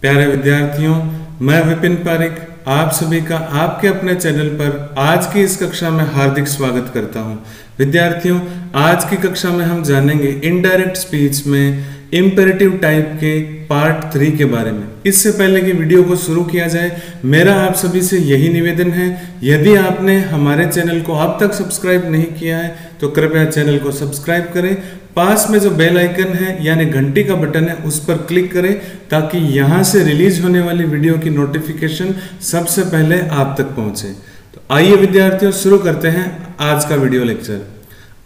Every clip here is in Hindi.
प्यारे विद्यार्थियों, मैं विपिन पारिक आप सभी का आपके अपने चैनल पर आज की इस कक्षा में हार्दिक स्वागत करता हूं। विद्यार्थियों, आज की कक्षा में हम जानेंगे इनडायरेक्ट स्पीच में इंपेरेटिव टाइप के पार्ट 3 के बारे में। इससे पहले कि वीडियो को शुरू किया जाए, मेरा आप सभी से यही निवेदन है, यदि आपने हमारे चैनल को अब तक सब्सक्राइब नहीं किया है तो कृपया चैनल को सब्सक्राइब करें। पास में जो बेल आइकन है यानी घंटी का बटन है उस पर क्लिक करें ताकि यहां से रिलीज होने वाली वीडियो की नोटिफिकेशन सबसे पहले आप तक पहुंचे। तो आइए विद्यार्थियों, शुरू करते हैं आज का वीडियो लेक्चर।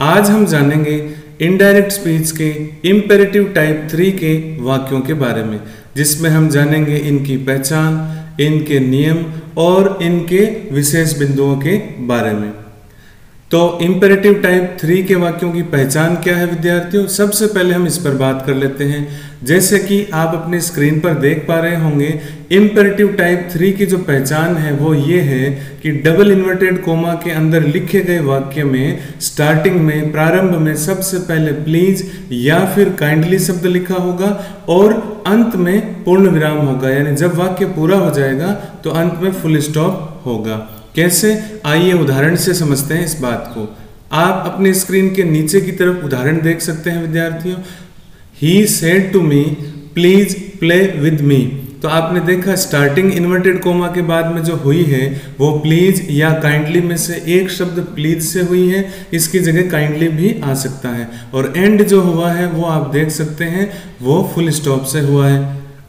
आज हम जानेंगे इनडायरेक्ट स्पीच के इंपेरेटिव टाइप 3 के वाक्यों के बारे में, जिसमें हम जानेंगे इनकी पहचान, इनके नियम और इनके विशेष बिंदुओं के बारे में। तो इंपेरेटिव टाइप 3 के वाक्यों की पहचान क्या है विद्यार्थियों? सबसे पहले हम इस पर बात कर लेते हैं। जैसे कि आप अपनी स्क्रीन पर देख पा रहे होंगे, इंपेरेटिव टाइप 3 की जो पहचान है वो ये है कि डबल इन्वर्टेड कोमा के अंदर लिखे गए वाक्य में स्टार्टिंग में, प्रारंभ में सबसे पहले प्लीज या फिर काइंडली शब्द लिखा होगा और अंत में पूर्ण विराम होगा, यानी जब वाक्य पूरा हो जाएगा तो अंत में फुल स्टॉप होगा। कैसे? आइए उदाहरण से समझते हैं इस बात को। आप अपने स्क्रीन के नीचे की तरफ उदाहरण देख सकते हैं विद्यार्थियों। He said to me, please play with me। तो आपने देखा स्टार्टिंग इन्वर्टेड कोमा के बाद में जो हुई है वो प्लीज या काइंडली में से एक शब्द प्लीज से हुई है, इसकी जगह काइंडली भी आ सकता है। और एंड जो हुआ है वो आप देख सकते हैं वो फुल स्टॉप से हुआ है।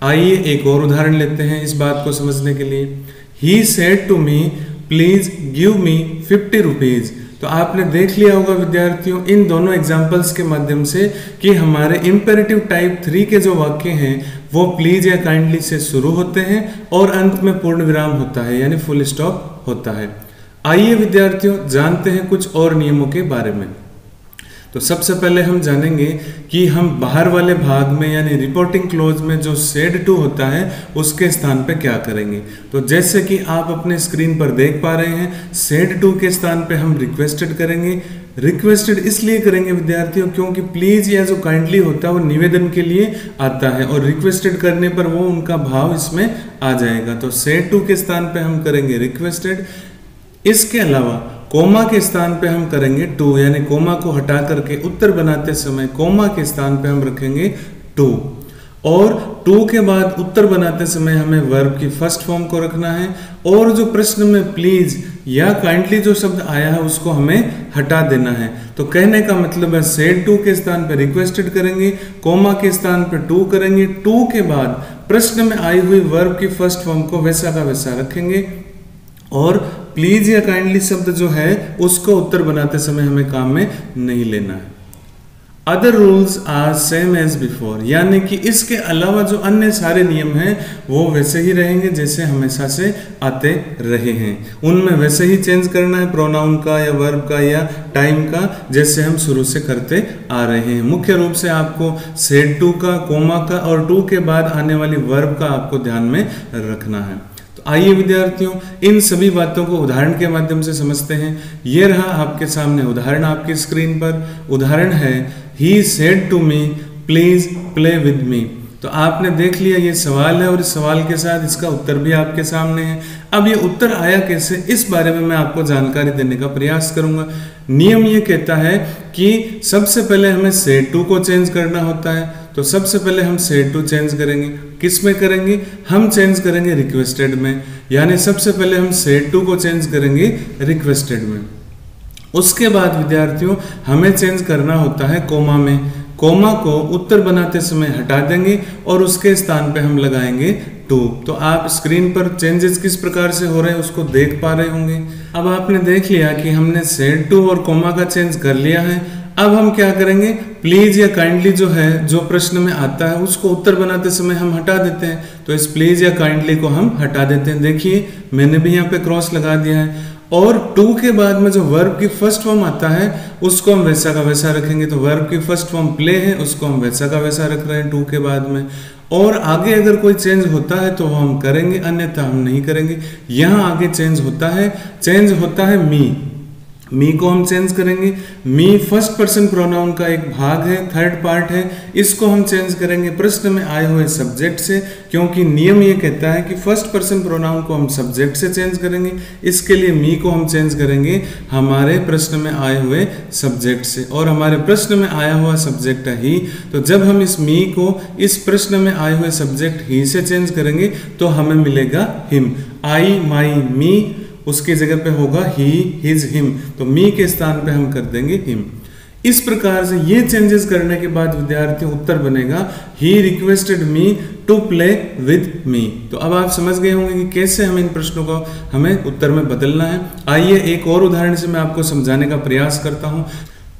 आइए एक और उदाहरण लेते हैं इस बात को समझने के लिए। He said to me, please give me 50 rupees. तो आपने देख लिया होगा विद्यार्थियों इन दोनों एग्जाम्पल्स के माध्यम से कि हमारे इंपेरेटिव टाइप 3 के जो वाक्य हैं वो प्लीज या काइंडली से शुरू होते हैं और अंत में पूर्ण विराम होता है, यानी फुल स्टॉप होता है। आइए विद्यार्थियों जानते हैं कुछ और नियमों के बारे में। तो सबसे पहले हम जानेंगे कि हम बाहर वाले भाग में यानी रिपोर्टिंग क्लोज में जो सेड टू होता है उसके स्थान पे क्या करेंगे। तो जैसे कि आप अपने स्क्रीन पर देख पा रहे हैं, सेड टू के स्थान पे हम रिक्वेस्टेड करेंगे। रिक्वेस्टेड इसलिए करेंगे विद्यार्थियों क्योंकि प्लीज या जो काइंडली होता है वो निवेदन के लिए आता है और रिक्वेस्टेड करने पर वो उनका भाव इसमें आ जाएगा। तो सेड टू के स्थान पे हम करेंगे रिक्वेस्टेड। इसके अलावा कोमा के स्थान पे हम करेंगे टू, यानी कोमा को हटा करके उत्तर बनाते समय कोमा के स्थान पे हम रखेंगे टू। और टू के बाद उत्तर बनाते समय हमें वर्ब की फर्स्ट फॉर्म को रखना है और जो प्रश्न में प्लीज या काइंडली जो शब्द आया है उसको हमें हटा देना है। तो कहने का मतलब है सेड टू के स्थान पे रिक्वेस्टेड करेंगे, कोमा के स्थान पे टू करेंगे, टू के बाद प्रश्न में आई हुई वर्ब की फर्स्ट फॉर्म को वैसा का वैसा रखेंगे और प्लीज या काइंडली शब्द जो है उसको उत्तर बनाते समय हमें काम में नहीं लेना है। Other rules are same as before, यानी कि इसके अलावा जो अन्य सारे नियम हैं वो वैसे ही रहेंगे जैसे हमेशा से आते रहे हैं। उनमें वैसे ही चेंज करना है, प्रोनाउन का या वर्ब का या टाइम का, जैसे हम शुरू से करते आ रहे हैं। मुख्य रूप से आपको सेड टू का, कोमा का और टू के बाद आने वाली वर्ब का आपको ध्यान में रखना है। आइए विद्यार्थियों इन सभी बातों को उदाहरण के माध्यम से समझते हैं। ये रहा आपके सामने उदाहरण आपकी स्क्रीन पर। उदाहरण है He said to me, please play with me। तो आपने देख लिया ये सवाल है और इस सवाल के साथ इसका उत्तर भी आपके सामने है। अब ये उत्तर आया कैसे, इस बारे में मैं आपको जानकारी देने का प्रयास करूंगा। नियम ये कहता है कि सबसे पहले हमें सेड टू को चेंज करना होता है। तो सबसे पहले हम सेड टू चेंज करेंगे। किस में करेंगे? हम चेंज करेंगे रिक्वेस्टेड में, यानी सबसे पहले हम सेड टू को चेंज करेंगे रिक्वेस्टेड में। उसके बाद विद्यार्थियों हमें चेंज करना होता है कोमा में। कोमा को उत्तर बनाते समय हटा देंगे और उसके स्थान पे हम लगाएंगे टू। तो आप स्क्रीन पर चेंजेस किस प्रकार से हो रहे हैं उसको देख पा रहे होंगे। अब आपने देख लिया कि हमने सेड टू और कोमा का चेंज कर लिया है। अब हम क्या करेंगे? प्लीज या काइंडली जो है जो प्रश्न में आता है उसको उत्तर बनाते समय हम हटा देते हैं। तो इस प्लीज या काइंडली को हम हटा देते हैं। देखिए मैंने भी यहाँ पे क्रॉस लगा दिया है। और टू के बाद में जो वर्ब की फर्स्ट फॉर्म आता है उसको हम वैसा का वैसा रखेंगे। तो वर्ब की फर्स्ट फॉर्म प्ले है, उसको हम वैसा का वैसा रख रहे हैं टू के बाद में। और आगे अगर कोई चेंज होता है तो वो हम करेंगे, अन्यथा हम नहीं करेंगे। यहाँ आगे चेंज होता है मी। मी को हम चेंज करेंगे। मी फर्स्ट पर्सन प्रोनाउन का एक भाग है, थर्ड पार्ट है, इसको हम चेंज करेंगे प्रश्न में आए हुए सब्जेक्ट से, क्योंकि नियम ये कहता है कि फर्स्ट पर्सन प्रोनाउन को हम सब्जेक्ट से चेंज करेंगे। इसके लिए मी को हम चेंज करेंगे हमारे प्रश्न में आए हुए सब्जेक्ट से, और हमारे प्रश्न में आया हुआ सब्जेक्ट है ही। तो जब हम इस मी को इस प्रश्न में आए हुए सब्जेक्ट ही से चेंज करेंगे तो हमें मिलेगा हिम। आई, माई, मी, उसकी जगह पे होगा ही, हिज, हिम, तो मी के स्थान पे हम कर देंगे हिम। इस प्रकार से ये चेंजेस करने के बाद विद्यार्थी उत्तर बनेगा he requested me to play with me. तो अब आप समझ गए होंगे कि कैसे हमें इन प्रश्नों को हमें उत्तर में बदलना है। आइए एक और उदाहरण से मैं आपको समझाने का प्रयास करता हूं।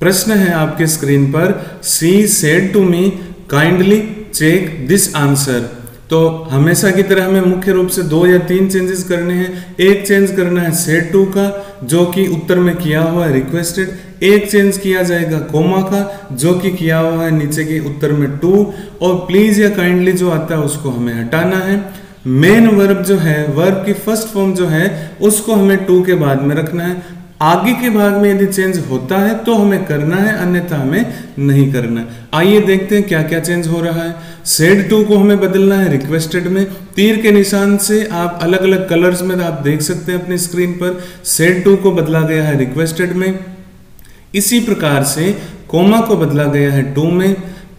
प्रश्न है आपके स्क्रीन पर, she said to me kindly check this answer. तो हमेशा की तरह हमें मुख्य रूप से 2 या 3 चेंजेस करने हैं। एक चेंज करना है सेड टू का, जो कि उत्तर में किया हुआ है रिक्वेस्टेड। एक चेंज किया जाएगा कोमा का, जो कि किया हुआ है नीचे के उत्तर में टू, और प्लीज या काइंडली जो आता है उसको हमें हटाना है। मेन वर्ब जो है, वर्ब की फर्स्ट फॉर्म जो है उसको हमें टू के बाद में रखना है। आगे के भाग में यदि चेंज होता है तो हमें करना है, अन्यथा हमें नहीं करना। आइए देखते हैं क्या क्या चेंज हो रहा है। सेड टू को हमें बदलना है रिक्वेस्टेड में। तीर के निशान से आप अलग अलग कलर्स में आप देख सकते हैं अपनी स्क्रीन पर, सेड टू को बदला गया है रिक्वेस्टेड में। इसी प्रकार से कोमा को बदला गया है टू में।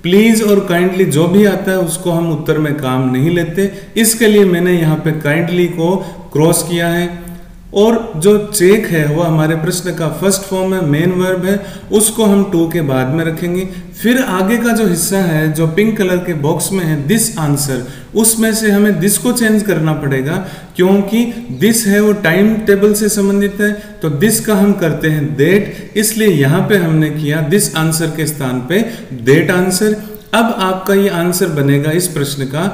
प्लीज और काइंडली जो भी आता है उसको हम उत्तर में काम नहीं लेते, इसके लिए मैंने यहाँ पे काइंडली को क्रॉस किया है। और जो चेक है वो हमारे प्रश्न का फर्स्ट फॉर्म है, मेन वर्ब है, उसको हम टू के बाद में रखेंगे। फिर आगे का जो हिस्सा है जो पिंक कलर के बॉक्स में है दिस आंसर, उसमें से हमें दिस को चेंज करना पड़ेगा, क्योंकि दिस है वो टाइम टेबल से संबंधित है। तो दिस का हम करते हैं देट, इसलिए यहाँ पे हमने किया दिस आंसर के स्थान पे देट आंसर। अब आपका ये आंसर बनेगा इस प्रश्न का,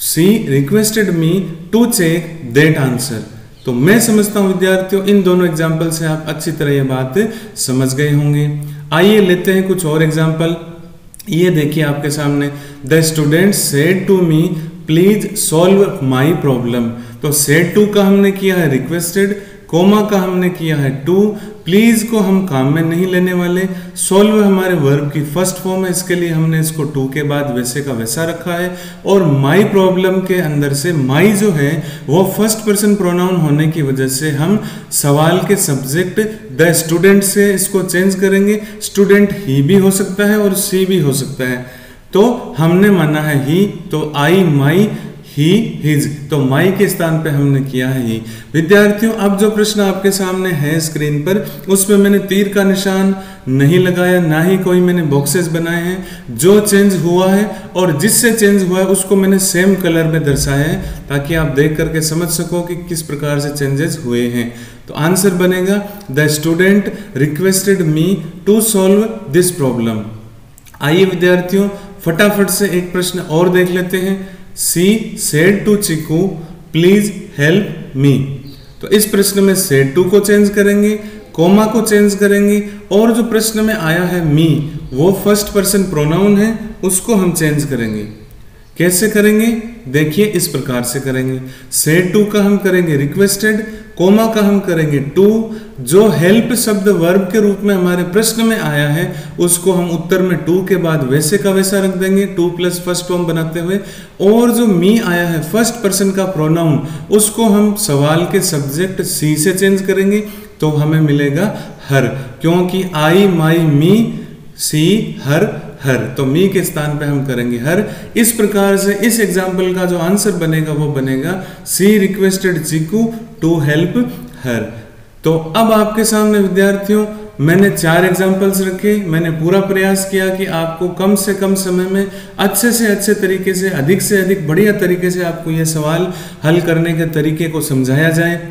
she requested me to check that answer. तो मैं समझता हूं विद्यार्थियों इन दोनों एग्जाम्पल से आप अच्छी तरह ये बात समझ गए होंगे। आइए लेते हैं कुछ और एग्जाम्पल। ये देखिए आपके सामने, the student said to me please solve my problem. तो सेड टू का हमने किया है रिक्वेस्टेड, कोमा का हमने किया है टू, प्लीज को हम काम में नहीं लेने वाले, सॉल्व हमारे वर्ब की फर्स्ट फॉर्म है, इसके लिए हमने इसको टू के बाद वैसे का वैसा रखा है। और माई प्रॉब्लम के अंदर से माई जो है वो फर्स्ट पर्सन प्रोनाउन होने की वजह से हम सवाल के सब्जेक्ट द स्टूडेंट से इसको चेंज करेंगे। स्टूडेंट ही भी हो सकता है और सी भी हो सकता है, तो हमने माना है ही, तो आई, माई, ही, हिज, तो माई के स्थान पे हमने किया है ही। विद्यार्थियों अब जो प्रश्न आपके सामने है स्क्रीन पर, उसमें मैंने तीर का निशान नहीं लगाया, ना ही कोई मैंने बॉक्सेस बनाए हैं। जो चेंज हुआ है और जिससे चेंज हुआ है उसको मैंने सेम कलर में दर्शाया है, ताकि आप देख करके समझ सको कि किस प्रकार से चेंजेस हुए हैं। तो आंसर बनेगा the student requested me to solve this problem. आइए विद्यार्थियों फटाफट से एक प्रश्न और देख लेते हैं। She said to Chiku please help me. तो इस प्रश्न में सेड टू को चेंज करेंगे, कोमा को चेंज करेंगे, और जो प्रश्न में आया है मी वो फर्स्ट पर्सन प्रोनाउन है, उसको हम चेंज करेंगे। कैसे करेंगे देखिए, इस प्रकार से करेंगे। सेड टू का हम करेंगे रिक्वेस्टेड, कोमा का हम करेंगे टू, जो हेल्प शब्द वर्ब के रूप में हमारे प्रश्न में आया है उसको हम उत्तर में टू के बाद वैसे का वैसा रख देंगे, टू प्लस फर्स्ट फॉर्म बनाते हुए। और जो मी आया है फर्स्ट पर्सन का प्रोनाउन, उसको हम सवाल के सब्जेक्ट सी से चेंज करेंगे, तो हमें मिलेगा हर, क्योंकि आई, माई, मी, सी, हर, हर, तो मी के स्थान पे हम करेंगे हर। इस प्रकार से इस एग्जाम्पल का जो आंसर बनेगा वो बनेगा she requested Chiku to help her. तो अब आपके सामने विद्यार्थियों मैंने 4 एग्जाम्पल्स रखे। मैंने पूरा प्रयास किया कि आपको कम से कम समय में अच्छे से अच्छे तरीके से अधिक बढ़िया तरीके से आपको ये सवाल हल करने के तरीके को समझाया जाए।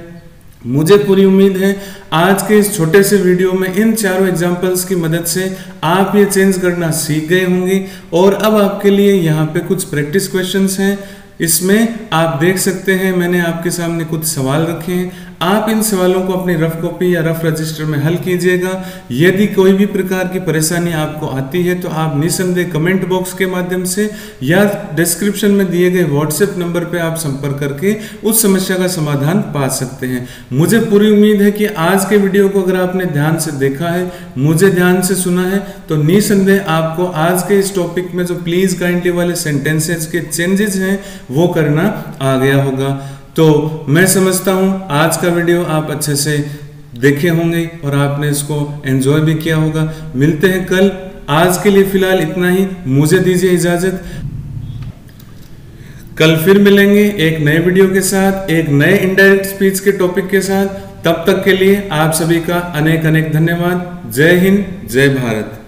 मुझे पूरी उम्मीद है आज के इस छोटे से वीडियो में इन चारों एग्जाम्पल्स की मदद से आप ये चेंज करना सीख गए होंगे। और अब आपके लिए यहाँ पे कुछ प्रैक्टिस क्वेश्चंस हैं, इसमें आप देख सकते हैं मैंने आपके सामने कुछ सवाल रखे हैं। आप इन सवालों को अपनी रफ कॉपी या रफ रजिस्टर में हल कीजिएगा। यदि कोई भी प्रकार की परेशानी आपको आती है तो आप निसंदेह कमेंट बॉक्स के माध्यम से या डिस्क्रिप्शन में दिए गए व्हाट्सएप नंबर पर आप संपर्क करके उस समस्या का समाधान पा सकते हैं। मुझे पूरी उम्मीद है कि आज के वीडियो को अगर आपने ध्यान से देखा है, मुझे ध्यान से सुना है, तो निसंदेह आपको आज के इस टॉपिक में जो प्लीज काइंडली वाले सेंटेंसेस के चेंजेस हैं वो करना आ गया होगा। तो मैं समझता हूं आज का वीडियो आप अच्छे से देखे होंगे और आपने इसको एंजॉय भी किया होगा। मिलते हैं कल। आज के लिए फिलहाल इतना ही, मुझे दीजिए इजाजत। कल फिर मिलेंगे एक नए वीडियो के साथ, एक नए इनडायरेक्ट स्पीच के टॉपिक के साथ। तब तक के लिए आप सभी का अनेक अनेक धन्यवाद। जय हिंद, जय भारत।